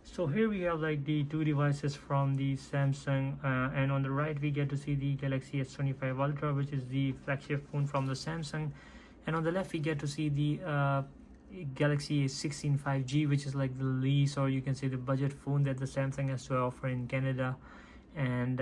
So here we have like the two devices from the Samsung, and on the right we get to see the Galaxy S25 Ultra, which is the flagship phone from the Samsung, and on the left we get to see the Galaxy A16 5G, which is like the least, or you can say the budget phone that the Samsung has to offer in Canada. And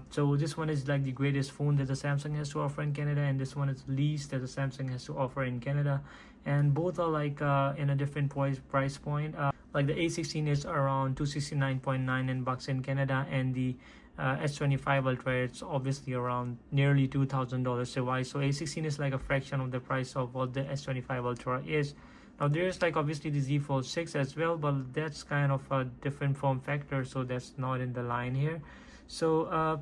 so this one is like the greatest phone that the Samsung has to offer in Canada, and this one is least that the Samsung has to offer in Canada, and both are like in a different price point. Like the A16 is around 269.9 in bucks in Canada, and the S25 Ultra, it's obviously around nearly $2,000 device. So A16 is like a fraction of the price of what the S25 Ultra is. Now there's like obviously the Z Fold 6 as well, but that's kind of a different form factor, so that's not in the line here. So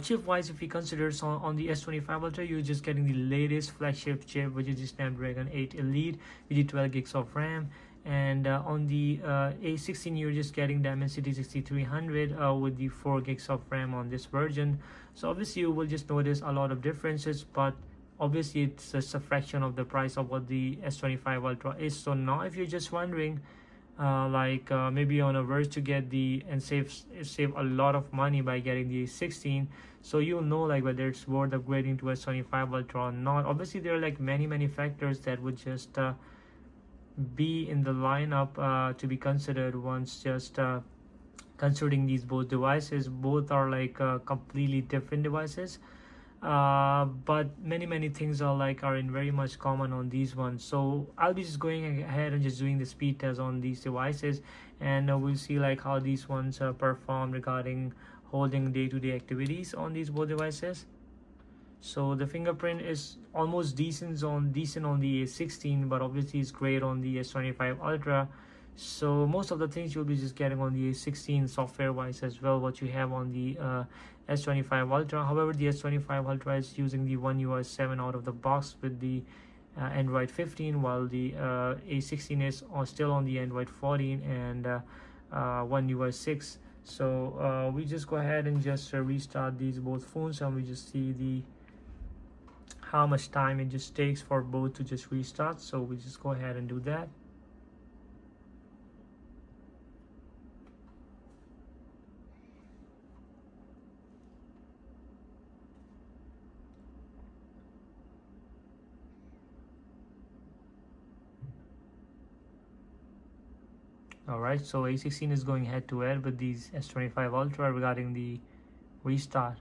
chip wise, if we consider, so on the S25 Ultra you're just getting the latest flagship chip, which is the Snapdragon 8 Elite with the 12 gigs of RAM. And on the A16 you're just getting Dimensity 6300 with the 4 gigs of RAM on this version. So obviously you will just notice a lot of differences, but obviously it's just a fraction of the price of what the S25 Ultra is. So now if you're just wondering maybe on a verge to get the and save a lot of money by getting the 16, so you'll know like whether it's worth upgrading to S25 Ultra or not. Obviously there are like many factors that would just be in the lineup to be considered once just considering these both devices. Both are like completely different devices, but many things are in very much common on these ones. So I'll be just going ahead and just doing the speed test on these devices, and we'll see like how these ones perform regarding holding day-to-day activities on these both devices. So the fingerprint is almost decent on the A16, but obviously it's great on the S25 Ultra. So most of the things you'll be just getting on the A16 software wise as well, what you have on the S25 Ultra. However, the S25 Ultra is using the One UI 7 out of the box with the Android 15, while the A16 is still on the Android 14 and One UI 6. So we just go ahead and just restart these both phones, and we just see the how much time it just takes for both to just restart. So we just go ahead and do that. Alright, so A16 is going head to head with these S25 Ultra regarding the restart.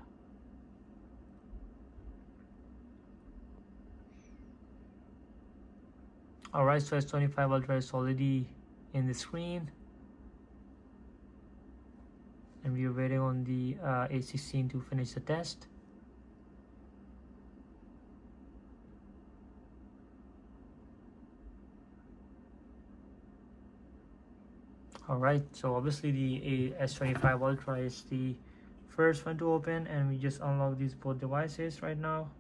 Alright, so S25 Ultra is already in the screen, and we are waiting on the A16 to finish the test. Alright, so obviously the S25 Ultra is the first one to open, and we just unlock these both devices right now.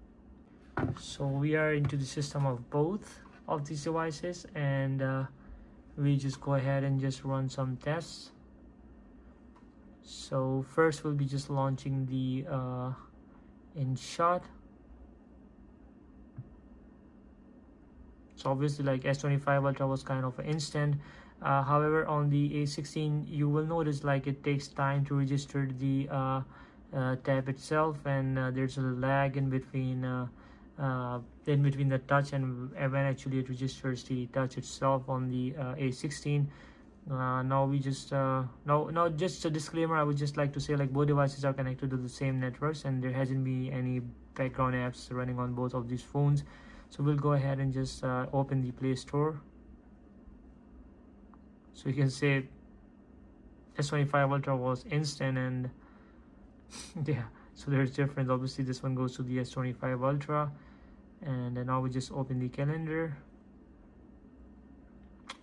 So we are into the system of both of these devices, and we just go ahead and just run some tests. So first we'll be just launching the InShot. So obviously like S25 Ultra was kind of instant. However, on the A16 you will notice like it takes time to register the tab itself, and there's a lag in between the touch and when actually it registers the touch itself on the A16. Now we just now just a disclaimer, I would just like to say like both devices are connected to the same networks, and there hasn't been any background apps running on both of these phones. So we'll go ahead and just open the Play Store. So you can say S25 Ultra was instant, and yeah, so there's difference. Obviously this one goes to the S25 Ultra, and then now we just open the calendar.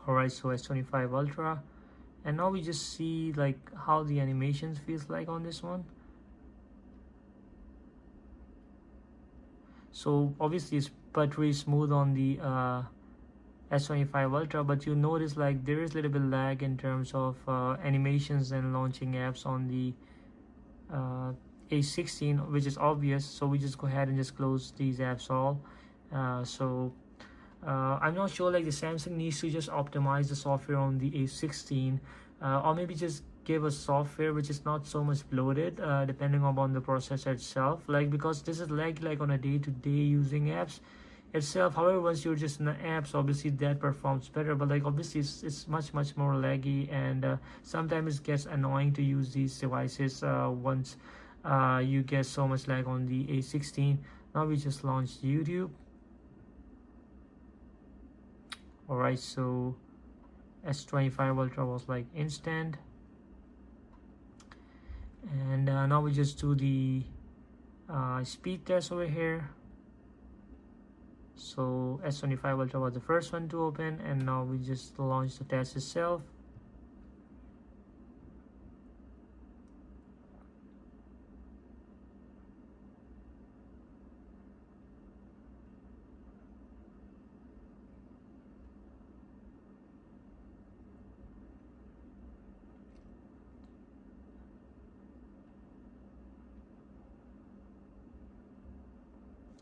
Alright, so S25 Ultra, and now we just see like how the animations feels like on this one. So obviously it's buttery smooth on the S25 Ultra, but you notice like there is a little bit lag in terms of animations and launching apps on the A16, which is obvious, so we just go ahead and just close these apps all. I'm not sure, like the Samsung needs to just optimize the software on the A16, or maybe just give a software which is not so much bloated, depending upon the processor itself, like because this is like on a day-to-day using apps itself. However, once you're just in the apps, obviously that performs better, but like obviously it's much more laggy, and sometimes it gets annoying to use these devices once you get so much lag on the A16. Now we just launched YouTube. Alright, so S25 Ultra was like instant, and now we just do the speed test over here. So S25 Ultra was the first one to open, and now we just launch the test itself.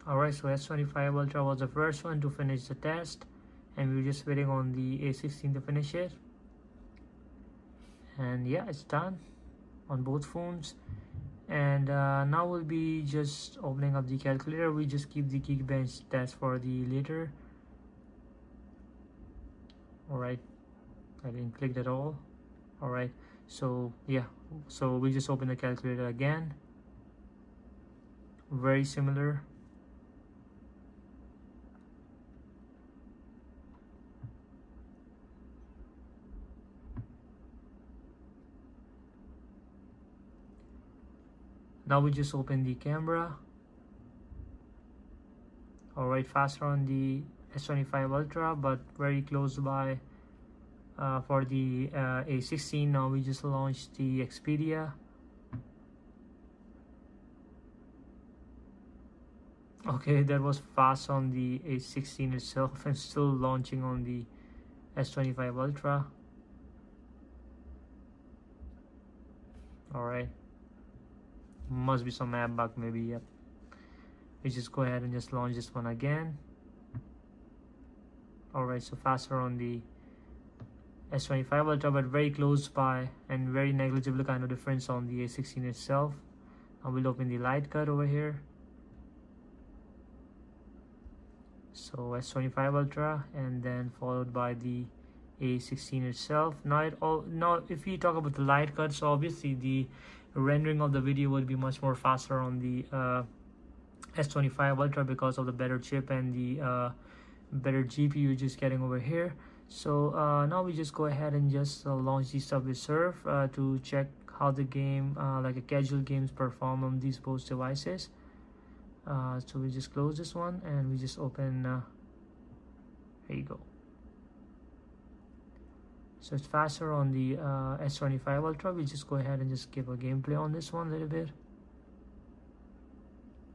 Alright, so S25 Ultra was the first one to finish the test, and we're just waiting on the A16 to finish it. And yeah, it's done on both phones. And now we'll be just opening up the calculator. We just keep the Geekbench test for the later. Alright, I didn't click at all. Alright, so yeah, so we just open the calculator again. Very similar. Now we just open the camera. Alright, faster on the S25 Ultra, but very close by for the A16. Now we just launched the Xperia. Okay, that was fast on the A16 itself, and still launching on the S25 Ultra. Alright, must be some app bug maybe. Yep, we just go ahead and just launch this one again. Alright, so faster on the S25 Ultra, but very close by and very negligible kind of difference on the A16 itself. I will open the light cut over here. So S25 Ultra, and then followed by the A16 itself. Now if we talk about the light cuts, obviously the rendering of the video would be much more faster on the S25 Ultra because of the better chip and the better GPU just getting over here. So now we just go ahead and just launch the Subway Surf to check how the game, like a casual games, perform on these both devices. So we just close this one and we just open. Here you go. So it's faster on the S25 Ultra. We just go ahead and just give a gameplay on this one a little bit.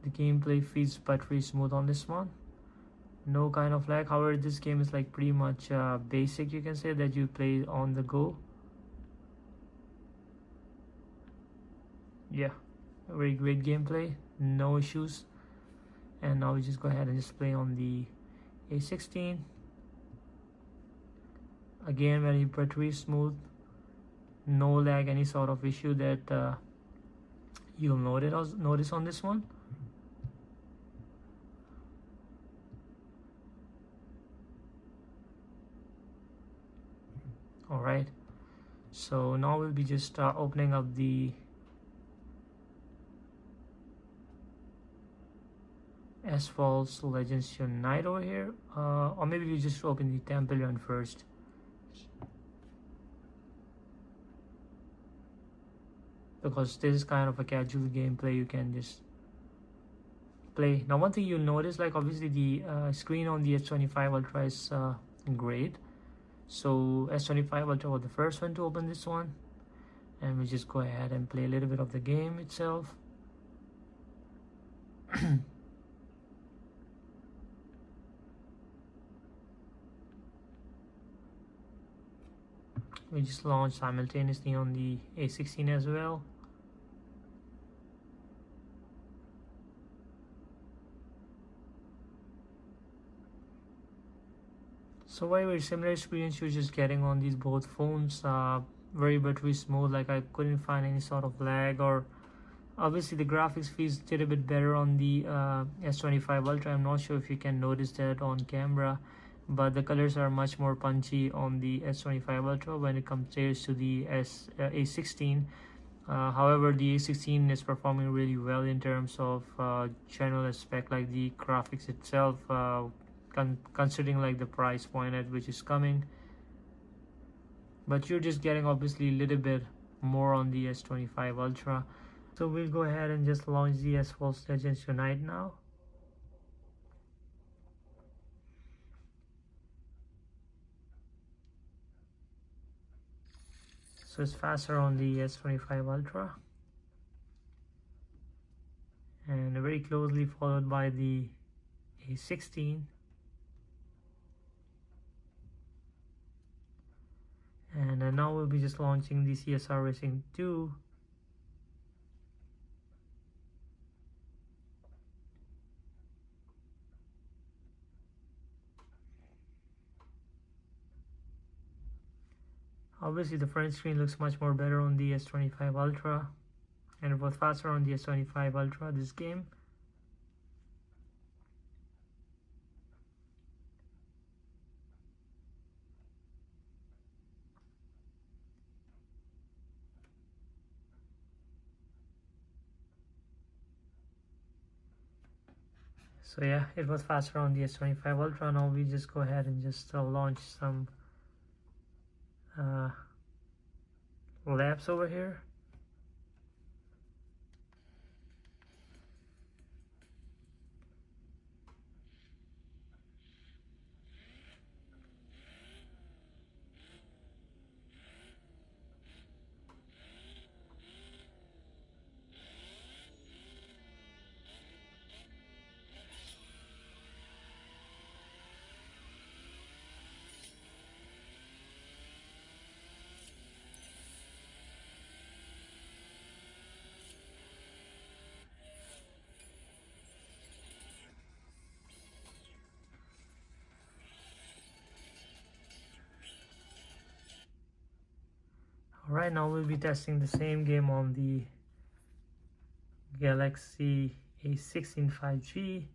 The gameplay feels buttery smooth on this one. No kind of lag. However, this game is like pretty much basic, you can say, that you play on the go. Yeah, very great gameplay, no issues. And now we just go ahead and just play on the A16. Again, very buttery smooth, no lag, any sort of issue that you'll notice on this one. Alright, so now we'll be just opening up the Asphalt Legends Unite over here, or maybe we just open the Temple Run first. Because this is kind of a casual gameplay, you can just play. Now one thing you'll notice, like obviously the screen on the S25 Ultra is great. So S25 Ultra was the first one to open this one, and we just go ahead and play a little bit of the game itself. We just launched simultaneously on the A16 as well. So very similar experience you're just getting on these both phones. Very buttery smooth, like I couldn't find any sort of lag, or obviously the graphics feels a little bit better on the S25 Ultra. I'm not sure if you can notice that on camera, but the colors are much more punchy on the S25 Ultra when it compares to the A16. However, the A16 is performing really well in terms of general aspect, like the graphics itself, considering like the price point at which is coming. But you're just getting obviously a little bit more on the S25 Ultra. So we'll go ahead and just launch the Asphalt Legends Unite now. So it's faster on the S25 Ultra, and very closely followed by the A16. And now we'll be just launching the CSR Racing 2. Obviously the front screen looks much more better on the S25 Ultra, and it was faster on the S25 Ultra this game. So yeah, it was faster on the S25 Ultra. Now we just go ahead and just launch some laps over here. Alright, now we'll be testing the same game on the Galaxy A16 5G.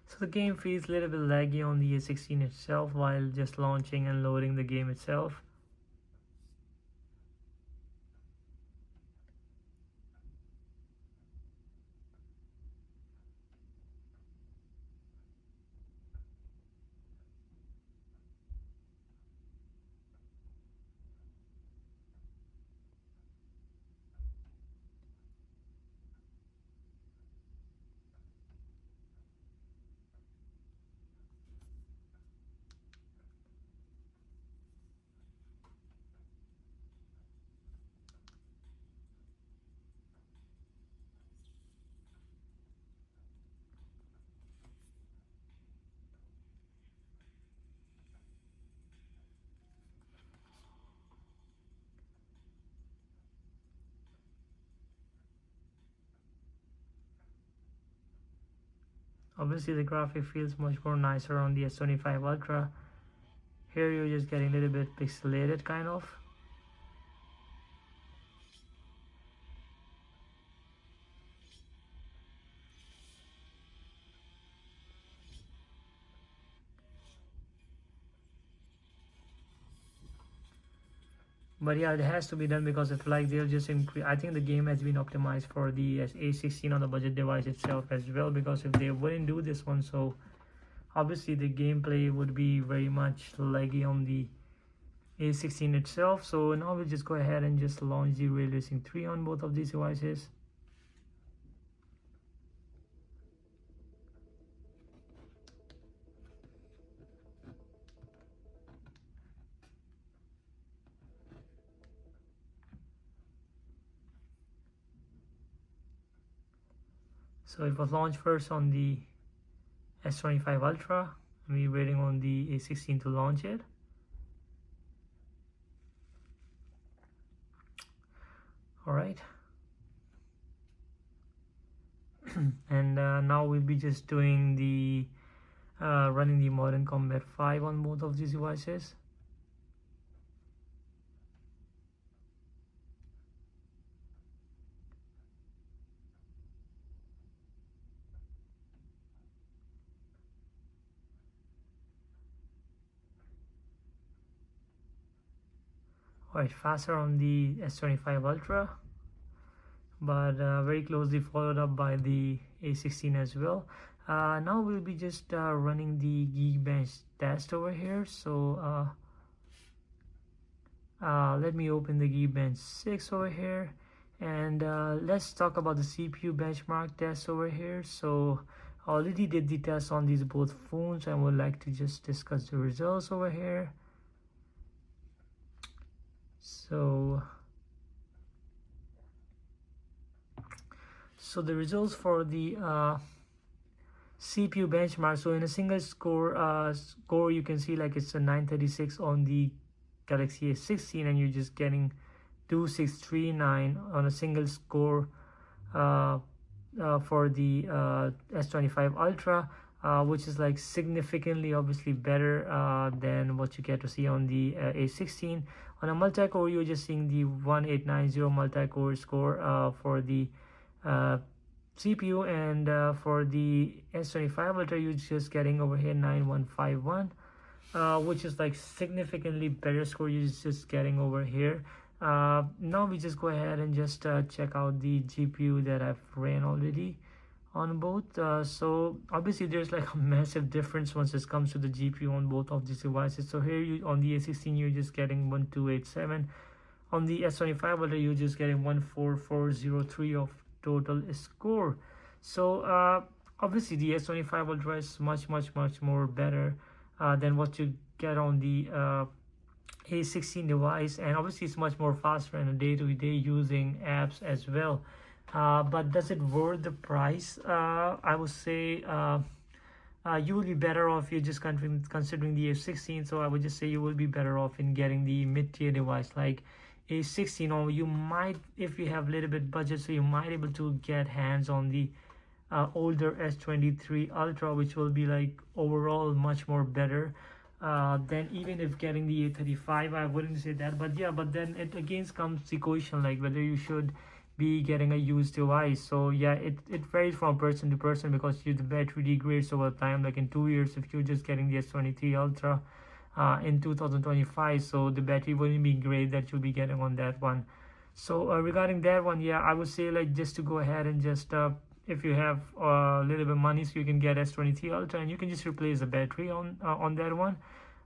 So the game feels a little bit laggy on the A16 itself while just launching and loading the game itself. Obviously the graphic feels much more nicer on the S25 Ultra. Here you're just getting a little bit pixelated kind of. But yeah, it has to be done because if like they'll just increase, I think the game has been optimized for the A16 on the budget device itself as well, because if they wouldn't do this one, so obviously the gameplay would be very much laggy on the A16 itself. So now we'll just go ahead and just launch the Rail Racing 3 on both of these devices. So it was launched first on the S25 Ultra. We're waiting on the A16 to launch it. All right. And now we'll be just doing the running the Modern Combat 5 on both of these devices. Alright, faster on the S25 Ultra, but very closely followed up by the A16 as well. Now we'll be just running the Geekbench test over here. So let me open the Geekbench 6 over here, and let's talk about the CPU benchmark test over here. So I already did the test on these both phones and would like to just discuss the results over here. So the results for the CPU benchmark. So in a single score, you can see like it's a 936 on the Galaxy A16, and you're just getting 2639 on a single score for the S25 Ultra, which is like significantly obviously better than what you get to see on the A16. On a multi-core, you're just seeing the 1890 multi-core score for the CPU, and for the S25 Ultra, you're just getting over here 9151, which is like significantly better score you're just getting over here. Now we just go ahead and just check out the GPU that I've ran already on both. So obviously there's like a massive difference once it comes to the GPU on both of these devices. So here you on the A16 you're just getting 1287, on the S25 Ultra you're just getting 14403 of total score. So obviously the S25 Ultra is much more better than what you get on the A16 device, and obviously it's much more faster in a day-to-day using apps as well. But does it worth the price? I would say you will be better off. You're just considering the A16, so I would just say you will be better off in getting the mid-tier device like A16, or you might, if you have a little bit budget, so you might able to get hands on the older S23 Ultra, which will be like overall much more better than even if getting the A35. I wouldn't say that, but yeah, but then it again comes the question like whether you should be getting a used device. So yeah, it varies from person to person, because the battery degrades over time. Like in 2 years, if you're just getting the S23 Ultra in 2025, so the battery wouldn't be great that you'll be getting on that one. So regarding that one, yeah, I would say like just to go ahead and just if you have a little bit of money, so you can get S23 Ultra and you can just replace the battery on that one.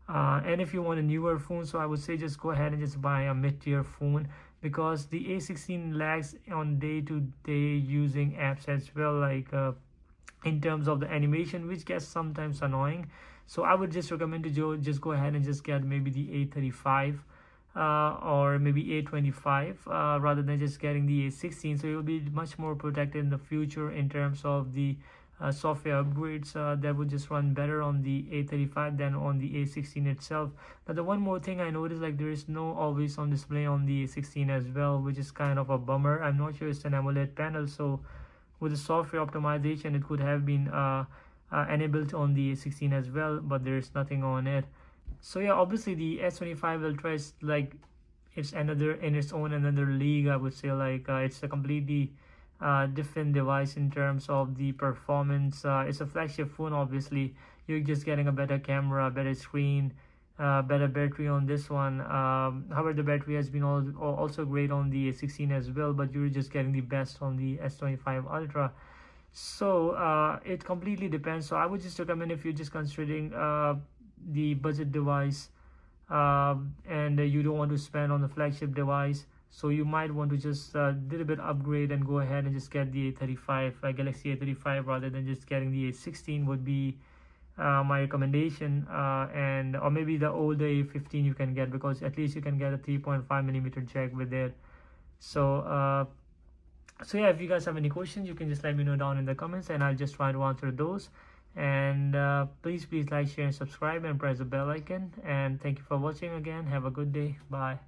And if you want a newer phone, so I would say just go ahead and just buy a mid-tier phone, because the A16 lags on day-to-day using apps as well, like in terms of the animation, which gets sometimes annoying. So I would just recommend to just go ahead and just get maybe the A35 or maybe A25 rather than just getting the A16. So you'll be much more protected in the future in terms of the software upgrades that would just run better on the A35 than on the A16 itself. Now the one more thing I noticed, like there is no always on display on the A16 as well, which is kind of a bummer. I'm not sure it's an AMOLED panel, so with the software optimization it could have been enabled on the A16 as well, but there is nothing on it. So yeah, obviously the S25 Ultra is like, it's another in its own another league, I would say. Like it's a completely different device in terms of the performance. It's a flagship phone, obviously. You're just getting a better camera, better screen, better battery on this one. However, the battery has been also great on the A16 as well, but you're just getting the best on the S25 Ultra. So it completely depends. So I would just recommend, if you're just considering the budget device and you don't want to spend on the flagship device, so you might want to just little bit upgrade and go ahead and just get the A35, Galaxy A35, rather than just getting the A16 would be my recommendation. And or maybe the older A15 you can get, because at least you can get a 3.5mm jack with it. So So yeah, if you guys have any questions, you can just let me know down in the comments, and I'll just try to answer those. And please like, share, and subscribe, and press the bell icon. And thank you for watching again. Have a good day. Bye.